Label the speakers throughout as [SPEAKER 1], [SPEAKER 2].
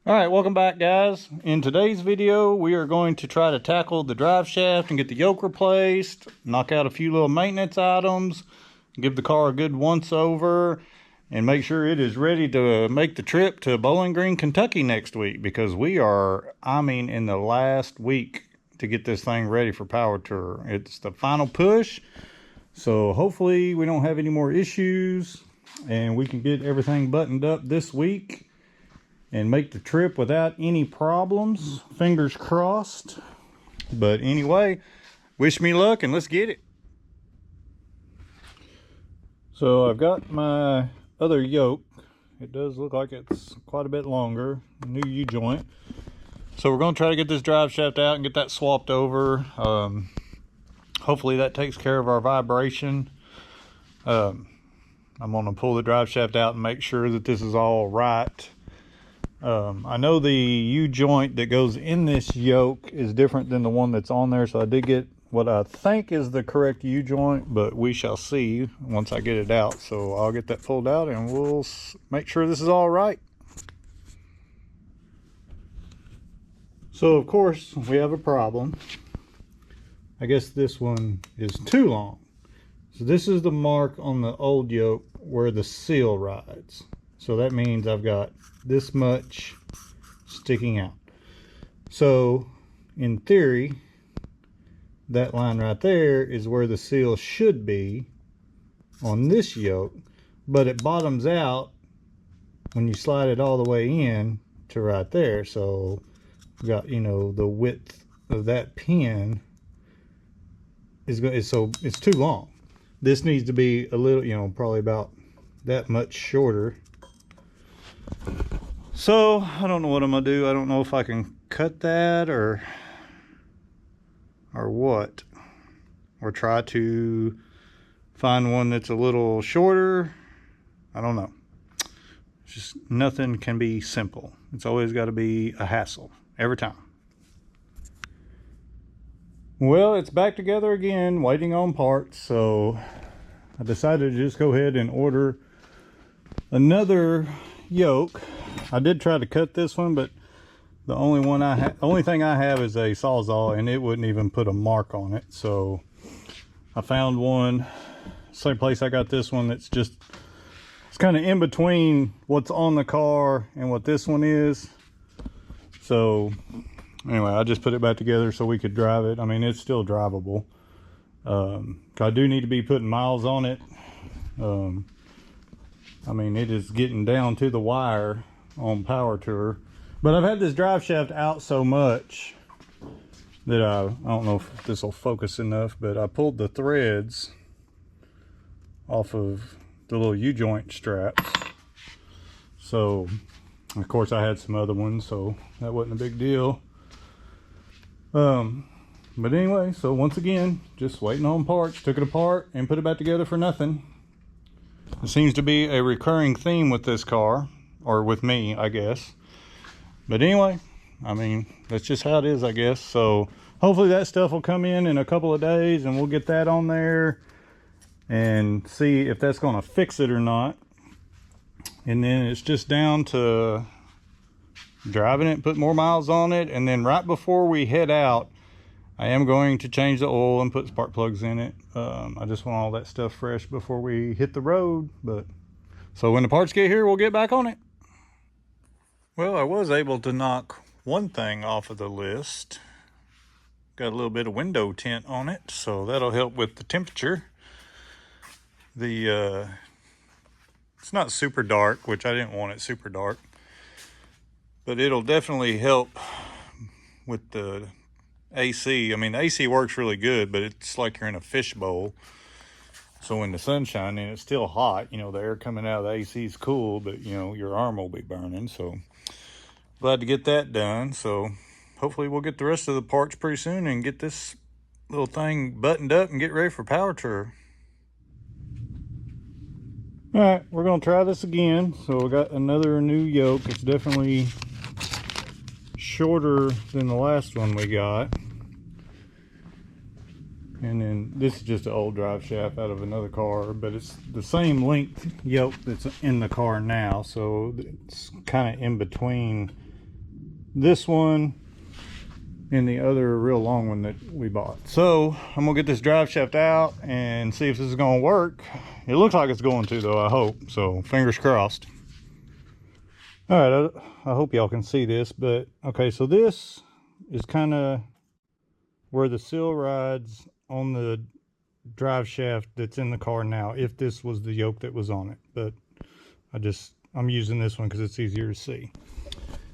[SPEAKER 1] All right, welcome back, guys. In today's video, we are going to try to tackle the drive shaft and get the yoke replaced, knock out a few little maintenance items, give the car a good once over, and make sure it is ready to make the trip to Bowling Green, Kentucky next week, because we are, in the last week to get this thing ready for Power Tour. It's the final push, so hopefully we don't have any more issues and we can get everything buttoned up this week and make the trip without any problems. Fingers crossed. But anyway, wish me luck and let's get it. So I've got my other yoke. It does look like it's quite a bit longer. New U-joint. So we're going to try to get this drive shaft out and get that swapped over. Hopefully that takes care of our vibration. I'm going to pull the drive shaft out and make sure that this is all right. I know the U-joint that goes in this yoke is different than the one that's on there, so I did get what I think is the correct U-joint, but we shall see once I get it out. So I'll get that pulled out and we'll make sure this is all right. So of course we have a problem. I guess this one is too long. So this is the mark on the old yoke where the seal rides. So that means I've got this much sticking out. So in theory, that line right there is where the seal should be on this yoke, but it bottoms out when you slide it all the way in to right there. So we've got, the width of that pin is it's too long. This needs to be a little, probably about that much shorter. So I don't know what I'm gonna do. I don't know if I can cut that or what, or try to find one that's a little shorter. I don't know. Just nothing can be simple. It's always got to be a hassle every time. Well, it's back together again, waiting on parts. So I decided to just go ahead and order another yoke. I did try to cut this one, but the only thing I have is a Sawzall, and it wouldn't even put a mark on it. So I found one, same place I got this one, it's kind of in between what's on the car and what this one is. So anyway, I just put it back together so we could drive it. It's still drivable. I do need to be putting miles on it. It is getting down to the wire on Power Tour. But I've had this drive shaft out so much that I don't know if this will focus enough, but I pulled the threads off of the little U-joint straps. So, of course, I had some other ones, so that wasn't a big deal. But anyway, so once again, just waiting on parts. Took it apart and put it back together for nothing. It seems to be a recurring theme with this car, or with me, I guess. But anyway, that's just how it is, I guess. So hopefully that stuff will come in a couple of days and we'll get that on there and see if that's going to fix it or not. And then it's just down to driving it, put more miles on it. And then right before we head out, I am going to change the oil and put spark plugs in it. I just want all that stuff fresh before we hit the road. So when the parts get here, we'll get back on it. Well, I was able to knock one thing off of the list. Got a little bit of window tint on it, so that'll help with the temperature. It's not super dark, which I didn't want it super dark, but it'll definitely help with the AC. The AC works really good, but it's like you're in a fishbowl. So when the sun's shining, it's still hot. The air coming out of the AC is cool, but your arm will be burning. So glad to get that done. So hopefully we'll get the rest of the parts pretty soon and get this little thing buttoned up and get ready for Power Tour. All right, we're gonna try this again. So we got another new yoke. It's definitely shorter than the last one we got. And then this is just an old drive shaft out of another car, but it's the same length yoke that's in the car now. So it's kind of in between this one and the other real long one that we bought. So I'm gonna get this drive shaft out and see if this is gonna work. It looks like it's going to, though, I hope. So fingers crossed. All right, I hope y'all can see this, but okay, so this is kind of where the seal rides on the drive shaft that's in the car now, if this was the yoke that was on it. But I'm using this one because it's easier to see.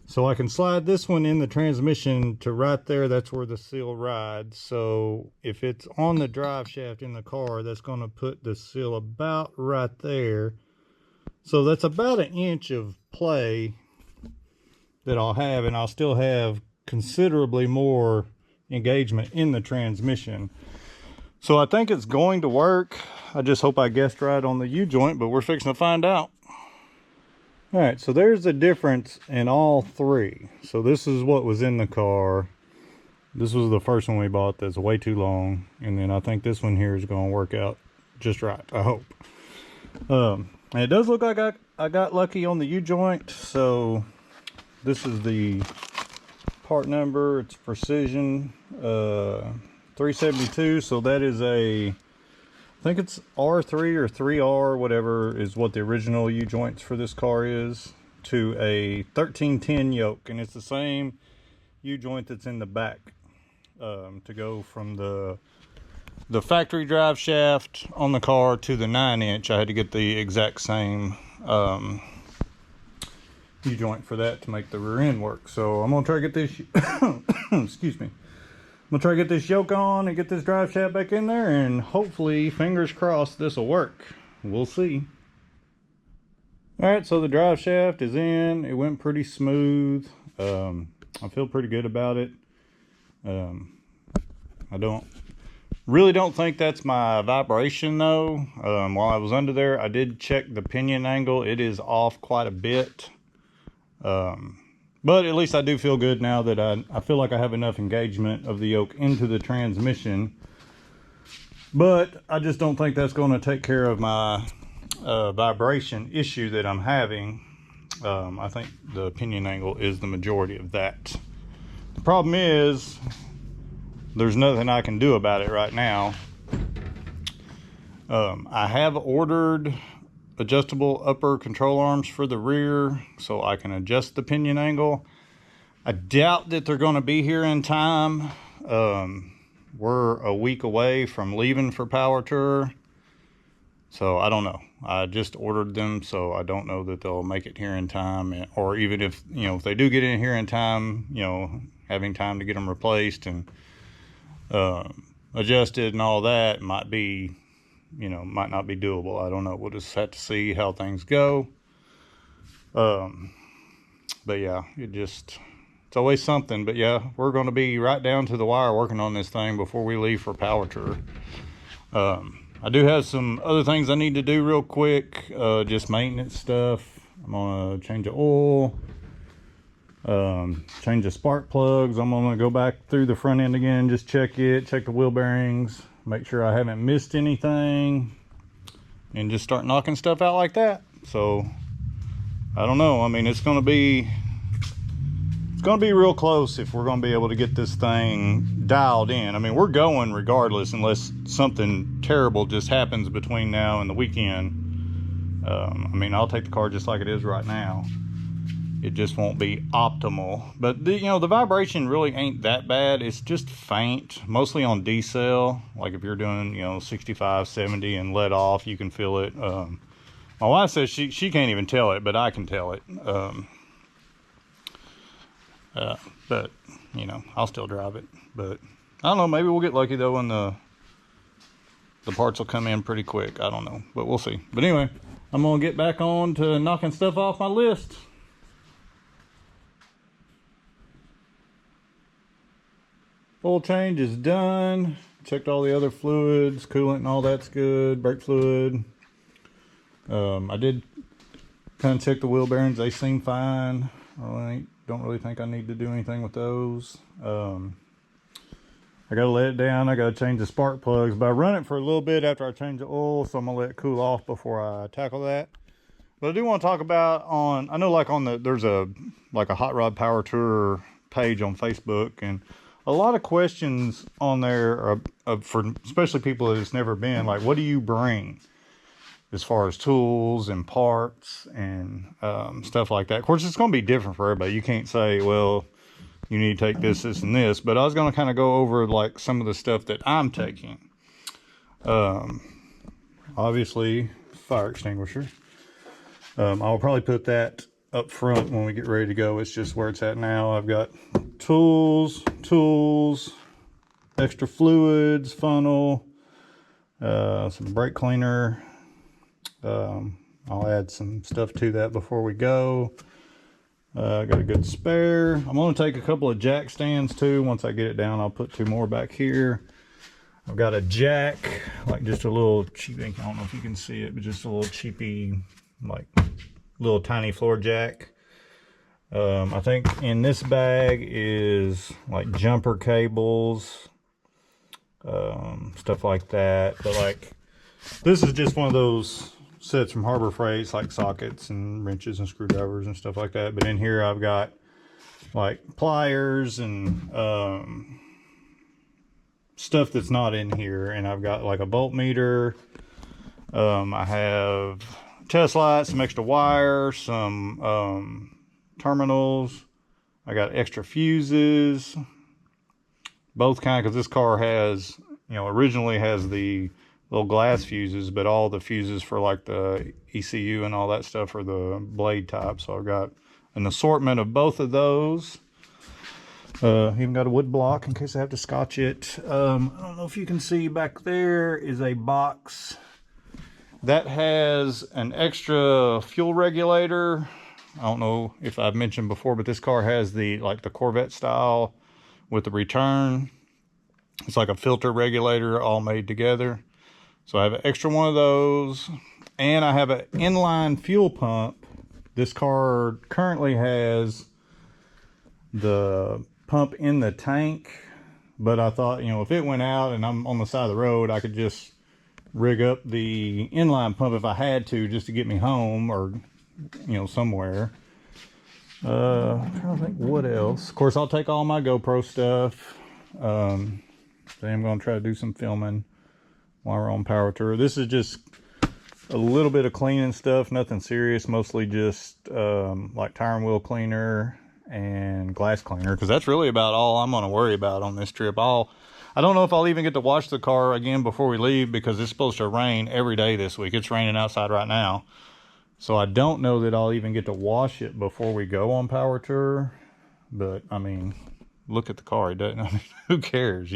[SPEAKER 1] So I can slide this one in the transmission to right there. That's where the seal rides. So if it's on the drive shaft in the car, that's going to put the seal about right there. So that's about 1 inch of play that I'll have, and I'll still have considerably more engagement in the transmission. So I think it's going to work. I just hope I guessed right on the U-joint, but we're fixing to find out. All right, so there's the difference in all three. So this is what was in the car. This was the first one we bought that's way too long. And then I think this one here is going to work out just right, I hope. And it does look like I got lucky on the U-joint. So this is the part number. It's Precision 372. So that is I think it's R3 or 3R, whatever is what the original U-joints for this car is, to a 1310 yoke. And it's the same U-joint that's in the back to go from the factory drive shaft on the car to the 9-inch. I had to get the exact same U-joint for that to make the rear end work. So I'm going to try to get this, excuse me. I'm gonna try to get this yoke on and get this drive shaft back in there, and hopefully, fingers crossed, this will work. We'll see. All right, so the drive shaft is in. It went pretty smooth. I feel pretty good about it. I really don't think that's my vibration though. While I was under there, I did check the pinion angle. It is off quite a bit. But at least I do feel good now that I feel like I have enough engagement of the yoke into the transmission. But I just don't think that's going to take care of my vibration issue that I'm having. I think the pinion angle is the majority of that. The problem is there's nothing I can do about it right now. I have ordered adjustable upper control arms for the rear so I can adjust the pinion angle. I doubt that they're going to be here in time. We're a week away from leaving for Power Tour, so I don't know. I just ordered them, so I don't know that they'll make it here in time, or even if if they do get in here in time, having time to get them replaced and adjusted and all that might be might not be doable. I don't know. We'll just have to see how things go. But yeah, it's always something. But yeah, we're going to be right down to the wire working on this thing before we leave for Power Tour. I do have some other things I need to do real quick, just maintenance stuff. I'm going to change the oil, change the spark plugs. I'm going to go back through the front end again, just check the wheel bearings, make sure I haven't missed anything, and just start knocking stuff out like that. So I don't know. I mean, it's going to be real close if we're going to be able to get this thing dialed in. I mean, we're going regardless unless something terrible just happens between now and the weekend. I mean, I'll take the car just like it is right now. It just won't be optimal. But the vibration really ain't that bad. It's just faint, mostly on decel. Like if you're doing 65, 70 and let off, you can feel it. My wife says she can't even tell it, but I can tell it. But I'll still drive it. But I don't know, maybe we'll get lucky though, and the parts will come in pretty quick. I don't know, but we'll see. But anyway, I'm gonna get back on to knocking stuff off my list. Oil change is done. Checked all the other fluids, coolant and all that's good, brake fluid. I did kind of check the wheel bearings. They seem fine. I don't really think I need to do anything with those. I gotta let it down. I gotta change the spark plugs, but I run it for a little bit after I change the oil, so I'm gonna let it cool off before I tackle that. But I do want to talk about I know like there's a Hot Rod Power Tour page on Facebook, and a lot of questions on there are for especially people that's never been, like, what do you bring as far as tools and parts and stuff like that. Of course, it's going to be different for everybody. You can't say, well, you need to take this, this, and this. But I was going to kind of go over like some of the stuff that I'm taking. Obviously, fire extinguisher. I'll probably put that up front when we get ready to go. It's just where it's at now. I've got tools, extra fluids, funnel, some brake cleaner. I'll add some stuff to that before we go. I got a good spare. I'm going to take a couple of jack stands too. Once I get it down, I'll put 2 more back here. I've got a jack, like just a little cheap, I don't know if you can see it, but just a little cheapy, like little tiny floor jack. I think in this bag is like jumper cables, stuff like that. But like, this is just one of those sets from Harbor Freight, like sockets and wrenches and screwdrivers and stuff like that. But in here I've got like pliers and stuff that's not in here, and I've got like a voltmeter. I have test lights, some extra wire, some terminals. I got extra fuses, both kind, because this car has, originally has the little glass fuses, but all the fuses for like the ECU and all that stuff are the blade type. So I've got an assortment of both of those. Even got a wood block in case I have to scotch it. I don't know if you can see, back there is a box that has an extra fuel regulator. I don't know if I've mentioned before, but this car has the Corvette style with the return. It's like a filter regulator all made together. So I have an extra one of those, and I have an inline fuel pump. This car currently has the pump in the tank, but I thought, if it went out and I'm on the side of the road, I could just rig up the inline pump if I had to, just to get me home or, somewhere. I'm trying to think what else. Of course, I'll take all my GoPro stuff. Today I'm going to try to do some filming while we're on power tour. This is just a little bit of cleaning stuff, nothing serious, mostly just like tire and wheel cleaner and glass cleaner, because that's really about all I'm going to worry about on this trip. I don't know if I'll even get to wash the car again before we leave, because it's supposed to rain every day this week. It's raining outside right now, so I don't know that I'll even get to wash it before we go on power tour. But I mean, look at the car. It doesn't, I mean, who cares,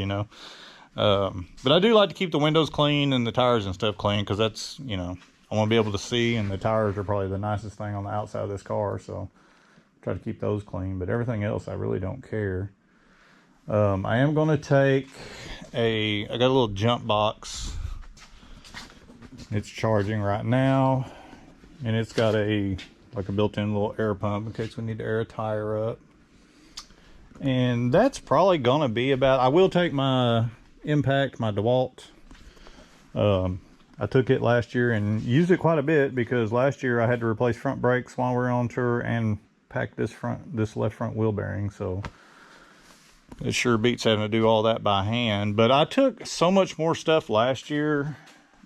[SPEAKER 1] but I do like to keep the windows clean and the tires and stuff clean, because that's, I want to be able to see, and the tires are probably the nicest thing on the outside of this car, so try to keep those clean. But everything else I really don't care. I am going to take I got a little jump box. It's charging right now, and it's got a built-in little air pump in case we need to air a tire up. And that's probably gonna be about. I will take my Impact, my DeWalt. I took it last year and used it quite a bit, because last year I had to replace front brakes while we were on tour and pack this left front wheel bearing. So it sure beats having to do all that by hand. But I took so much more stuff last year.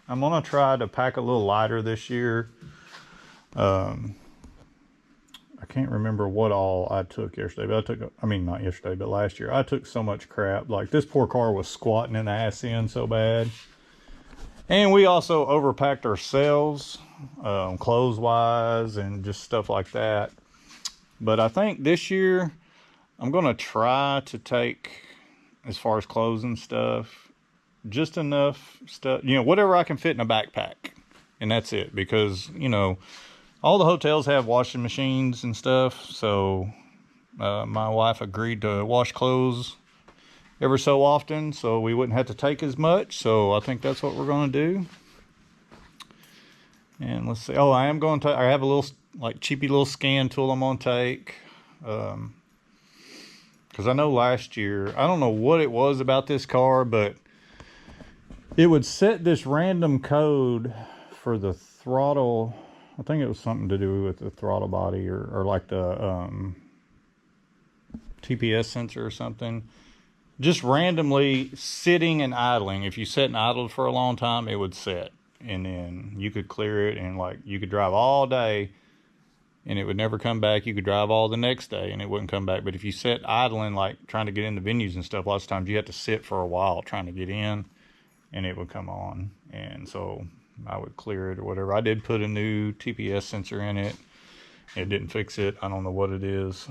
[SPEAKER 1] I'm gonna try to pack a little lighter this year. I can't remember what all I took yesterday, but not yesterday, but last year. I took so much crap. Like, this poor car was squatting in the ass end so bad. And we also overpacked ourselves, clothes-wise and just stuff like that. But I think this year, I'm going to try to take, as far as clothes and stuff, just enough stuff, whatever I can fit in a backpack. And that's it, because, all the hotels have washing machines and stuff, so my wife agreed to wash clothes ever so often, so we wouldn't have to take as much. So I think that's what we're going to do. And let's see. Oh, I am going to take. I have a little cheapy little scan tool I'm going to take, because I know last year, I don't know what it was about this car, but it would set this random code for the throttle I think it was something to do with the throttle body or like the TPS sensor or something. Just randomly sitting and idling. If you sit and idled for a long time, it would set. And then you could clear it, and like you could drive all day and it would never come back. You could drive all the next day and it wouldn't come back. But if you sit idling, like trying to get into venues and stuff, lots of times you have to sit for a while trying to get in, and it would come on. And so I would clear it or whatever. I did put a new TPS sensor in it. It didn't fix it. I don't know what it is.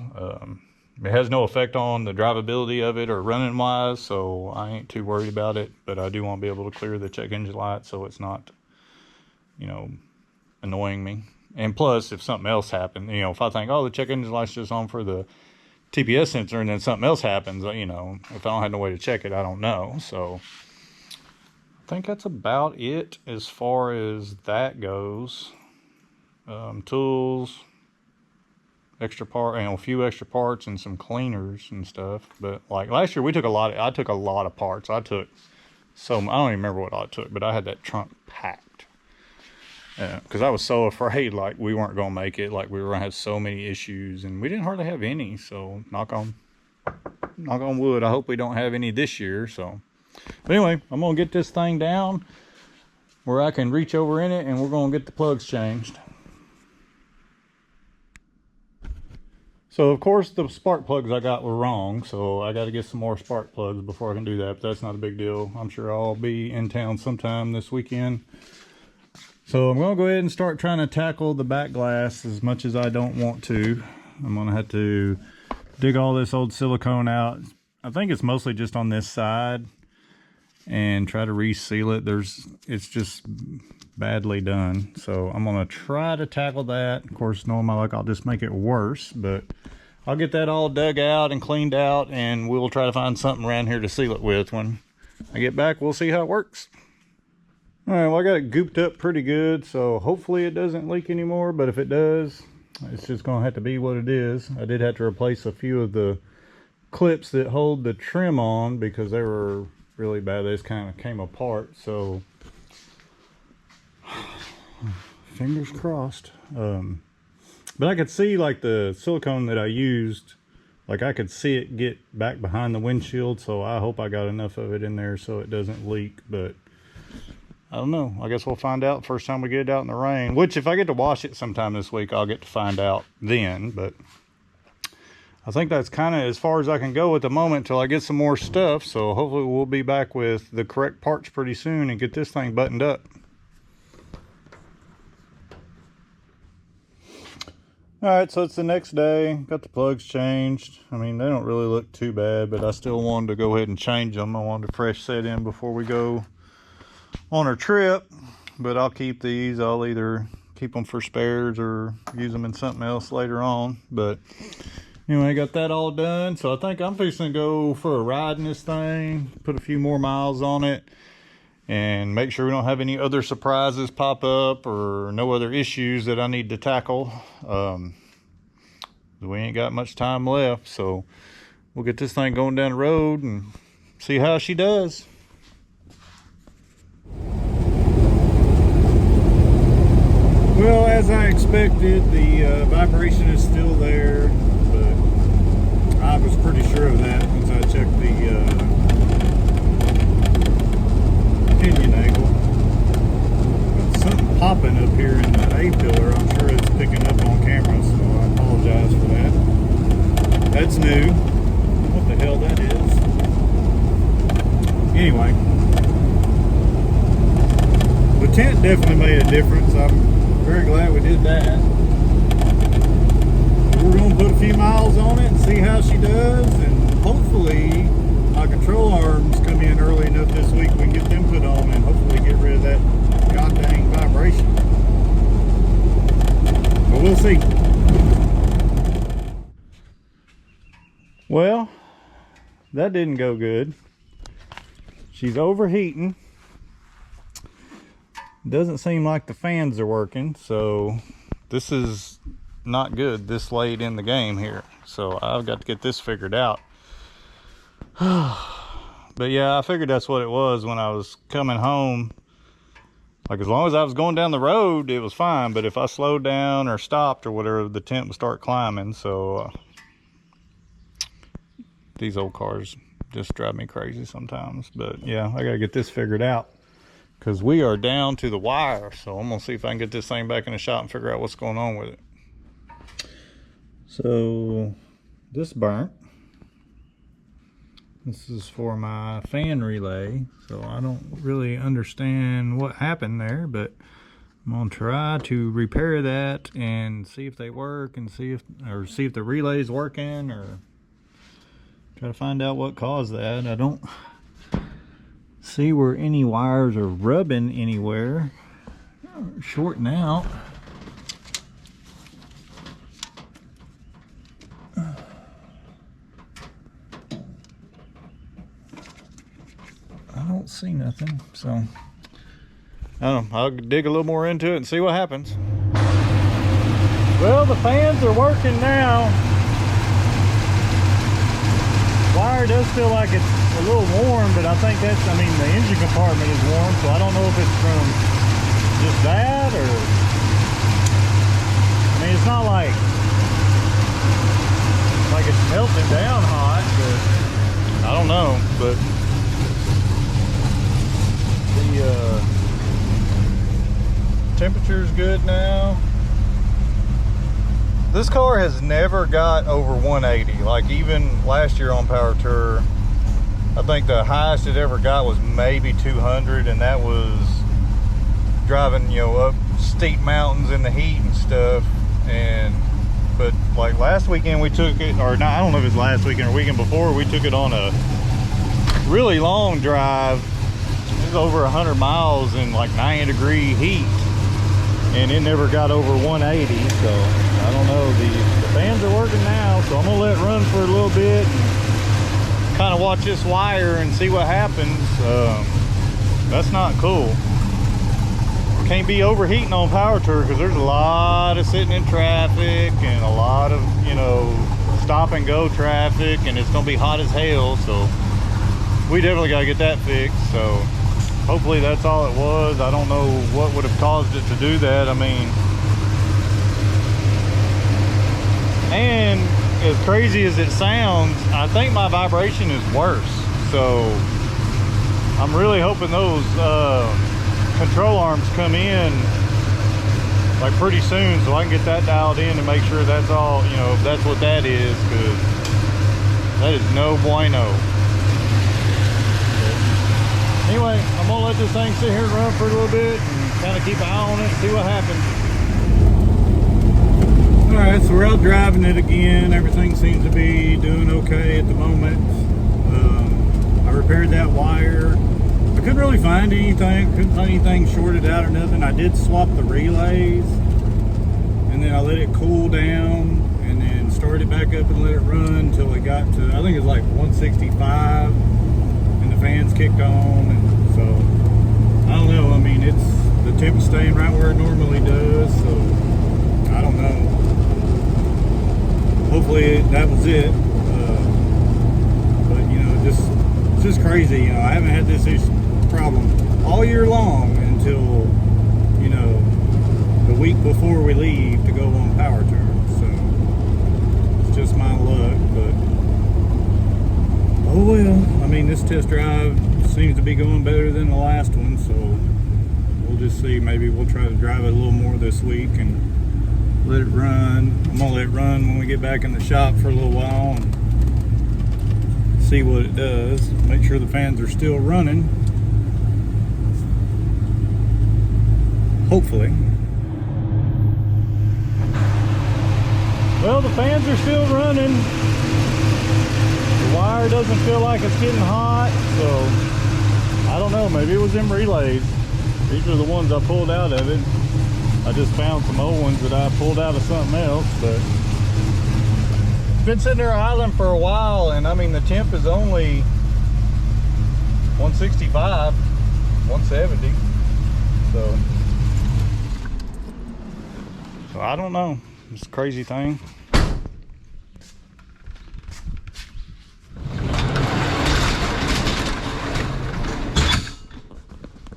[SPEAKER 1] It has no effect on the drivability of it or running wise, so I ain't too worried about it. But I do want to be able to clear the check engine light so it's not, you know, annoying me. And plus, if something else happened, you know, if I think, oh, the check engine light's just on for the TPS sensor, and then something else happens, you know, if I don't have no way to check it, I don't know. So I think that's about it as far as that goes. Tools, extra part, you know, a few extra parts and some cleaners and stuff. But like last year, I took a lot of parts. I don't even remember what I took, but I had that trunk packed. Because I was so afraid, like, we weren't going to make it, like, we were going to have so many issues, and we didn't hardly have any, so knock on wood. I hope we don't have any this year, so. But anyway, I'm going to get this thing down where I can reach over in it, and we're going to get the plugs changed. So, of course, the spark plugs I got were wrong, so I got to get some more spark plugs before I can do that, but that's not a big deal. I'm sure I'll be in town sometime this weekend. So I'm going to go ahead and start trying to tackle the back glass as much as I don't want to. I'm going to have to dig all this old silicone out. I think it's mostly just on this side, and try to reseal it. It's just badly done. So I'm going to try to tackle that. Of course, knowing my luck, I'll just make it worse, but I'll get that all dug out and cleaned out, and we'll try to find something around here to seal it with. When I get back, we'll see how it works. All right, well, I got it gooped up pretty good, so hopefully it doesn't leak anymore, but if it does, it's just going to have to be what it is. I did have to replace a few of the clips that hold the trim on because they were really bad. They just kind of came apart, so fingers crossed. But I could see, like, the silicone that I used, like, I could see it get back behind the windshield, so I hope I got enough of it in there so it doesn't leak, but I don't know. I guess we'll find out first time we get it out in the rain, which if I get to wash it sometime this week, I'll get to find out then. But I think that's kind of as far as I can go at the moment until I get some more stuff. So hopefully we'll be back with the correct parts pretty soon and get this thing buttoned up. All right, so it's the next day. Got the plugs changed. I mean, they don't really look too bad, but I still wanted to go ahead and change them. I wanted a fresh set in before we go on our trip, but I'll keep these. I'll either keep them for spares or use them in something else later on. But anyway, I got that all done, so I think I'm fixing to go for a ride in this thing, put a few more miles on it, and make sure we don't have any other surprises pop up or no other issues that I need to tackle. We ain't got much time left, so we'll get this thing going down the road and see how she does. Well, as I expected, the vibration is still there, but I was pretty sure of that once I checked the pinion angle. But something popping up here in the A-pillar. I'm sure it's picking up on camera, so I apologize for that. That's new. What the hell that is. Anyway, the tent definitely made a difference. I'm very glad we did that. We're going to put a few miles on it and see how she does, and hopefully my control arms come in early enough this week we can get them put on and hopefully get rid of that god dang vibration. But we'll see. Well, that didn't go good. She's overheating. Doesn't seem like the fans are working, so this is not good this late in the game here. So I've got to get this figured out. But yeah, I figured that's what it was when I was coming home Like as long as I was going down the road, it was fine. But if I slowed down or stopped or whatever, the temp would start climbing. So these old cars just drive me crazy sometimes. But yeah, I gotta get this figured out because we are down to the wire. So I'm gonna see if I can get this thing back in the shop and figure out what's going on with it. So this burnt. This is for my fan relay, so I don't really understand what happened there, but I'm gonna try to repair that and see if they work and see if the relay's working, or try to find out what caused that. I don't see where any wires are rubbing anywhere, shorting out. I don't see nothing, so I don't know. I'll dig a little more into it and see what happens. Well, the fans are working now. Wire does feel like it's a little warm, but I think that's, I mean, the engine compartment is warm, so I don't know if it's from just that or, I mean, it's not like it's melting down hot, but I don't know, but the temperature's good now. This car has never got over 180. Like even last year on Power Tour, I think the highest it ever got was maybe 200, and that was driving, you know, up steep mountains in the heat and stuff. But like last weekend we took it, or not, I don't know if it's last weekend or weekend before, we took it on a really long drive. It was over 100 miles in like 90-degree heat, and it never got over 180. So I don't know. The fans are working now, so I'm gonna let it run for a little bit and kind of watch this wire and see what happens. That's not cool. Can't be overheating on Power Tour because there's a lot of sitting in traffic and a lot of, you know, stop and go traffic, and it's gonna be hot as hell. So we definitely got to get that fixed. So hopefully that's all it was. I don't know what would have caused it to do that. I mean, and as crazy as it sounds, I think my vibration is worse. So I'm really hoping those control arms come in like pretty soon, so I can get that dialed in and make sure that's all, you know, if that's what that is, because that is no bueno. Anyway, I'm gonna let this thing sit here and run for a little bit and kind of keep an eye on it and see what happens. All right, so we're out driving it again. Everything seems to be doing okay at the moment. I repaired that wire. I couldn't really find anything. Couldn't find anything shorted out or nothing. I did swap the relays, and then I let it cool down, and then started it back up and let it run until it got to, I think it was like 165. The fans kicked on, and so I don't know. I mean, it's the temp is staying right where it normally does, so I don't know. Hopefully that was it. But you know, it's just crazy. You know, I haven't had this problem all year long until, you know, the week before we leave to go on Power Tour. So it's just my luck, but oh well. I mean, this test drive seems to be going better than the last one, so we'll just see. Maybe we'll try to drive it a little more this week and let it run. I'm gonna let it run when we get back in the shop for a little while and see what it does. Make sure the fans are still running. Hopefully. Well, the fans are still running. The wire doesn't feel like it's getting hot, so I don't know, maybe it was them relays. These are the ones I pulled out of it. I just found some old ones that I pulled out of something else, but been sitting there idling for a while, and I mean the temp is only 165, 170, so I don't know. It's a crazy thing.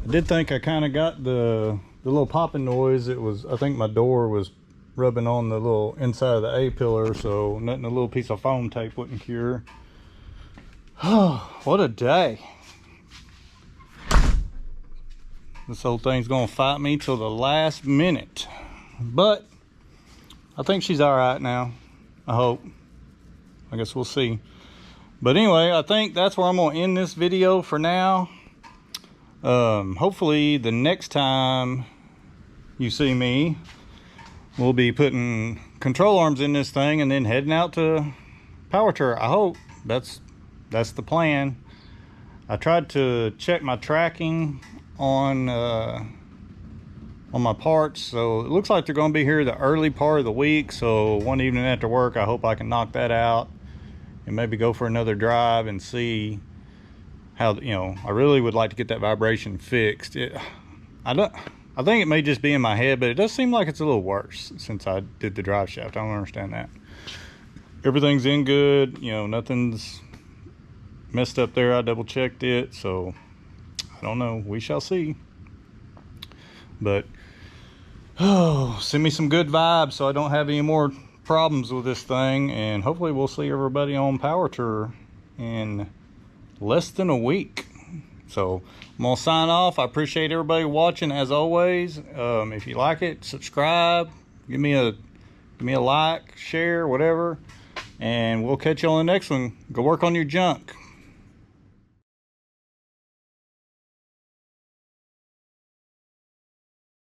[SPEAKER 1] I did think I kind of got the little popping noise. It was, I think my door was rubbing on the little inside of the A-pillar, so nothing a little piece of foam tape wouldn't cure. Oh, what a day. This whole thing's gonna fight me till the last minute. But I think she's all right now. I hope. I guess we'll see. But anyway, I think that's where I'm gonna end this video for now. Hopefully the next time you see me, we'll be putting control arms in this thing and then heading out to power tour. I hope that's the plan. I tried to check my tracking on my parts, so it looks like they're going to be here the early part of the week. So one evening after work, I hope I can knock that out and maybe go for another drive and see how, you know, I really would like to get that vibration fixed. I think it may just be in my head, but it does seem like it's a little worse since I did the drive shaft. I don't understand that. Everything's in good, you know, nothing's messed up there. I double checked it, so I don't know, we shall see. But send me some good vibes so I don't have any more problems with this thing, and hopefully we'll see everybody on power tour in less than a week. So I'm gonna sign off. I appreciate everybody watching as always. If you like it, subscribe, give me a like, share, whatever, and we'll catch you on the next one. Go work on your junk.